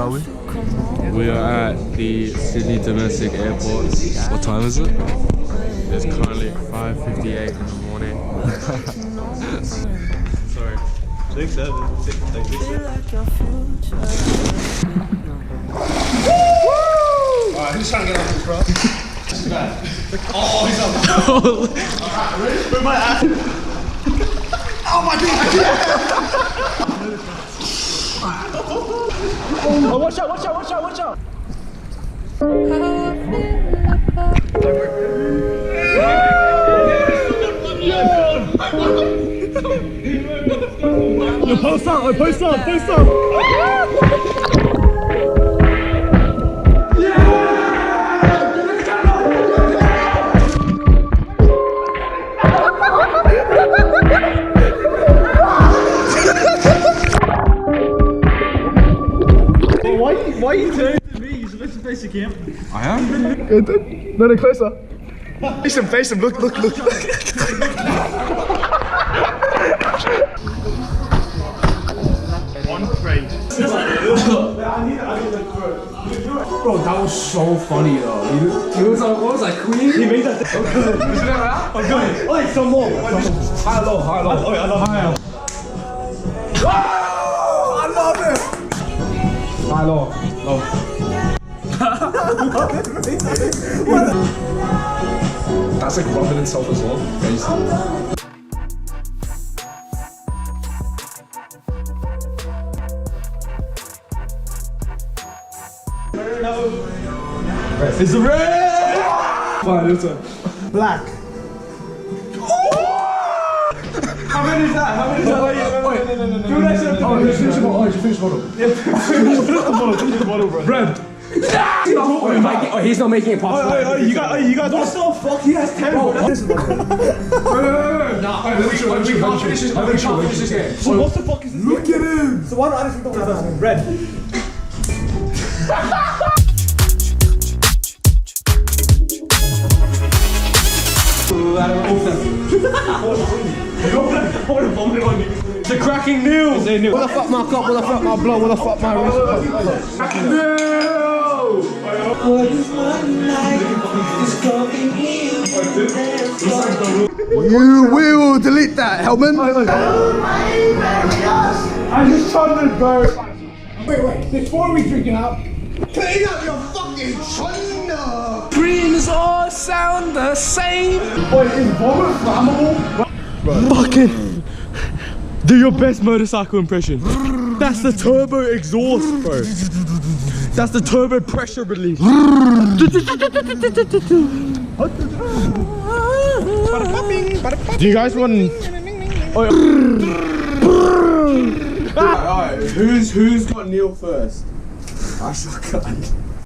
are we? We are at the Sydney Domestic Airport. What time is it? It's currently 5:58 in the morning. Sorry. 6, 7, 6, 6, 6. Alright, who's trying to get on this, bro? Oh, he's on. Alright, ready? Put my ass. Oh my god! Oh, watch out, watch out, watch out, watch out! Yo, post up, post up, post up! Why are you turning to me? You're supposed to face the camera. I am? Good. No, closer. Face him, look. One crate. Bro, that was so funny though. He was like, what was that, Queen? He made that. I'm going. Oh, some more. High, low. Oh, I love high. I love it. High, low. That's like rubbing itself as well. It's the red! Fine, your turn. Black. How many is that? Wait. Do that shit. Oh, you finished the bottle. Yeah, finish the bottle, bro. Red. Oh, he's not making it possible. You guys. What the fuck? He has 10. Bro, I'll finish this game. So what the fuck is this? Look at him. So why don't I just read the first one? Red. The cracking news. What the fuck my cup? What the fuck my blow? What the fuck my wrist? Cracking news. You will delete that, Hellman. I just chundered, bro. Wait. Before we drink it up, Clean up your fucking chunder. dreams all sound the same. Wait, is vomit flammable? Fucking. Do your best motorcycle impression. That's the turbo exhaust, bro. That's the turbo pressure release. Do you guys want? Alright, who's got Neil first? I suck.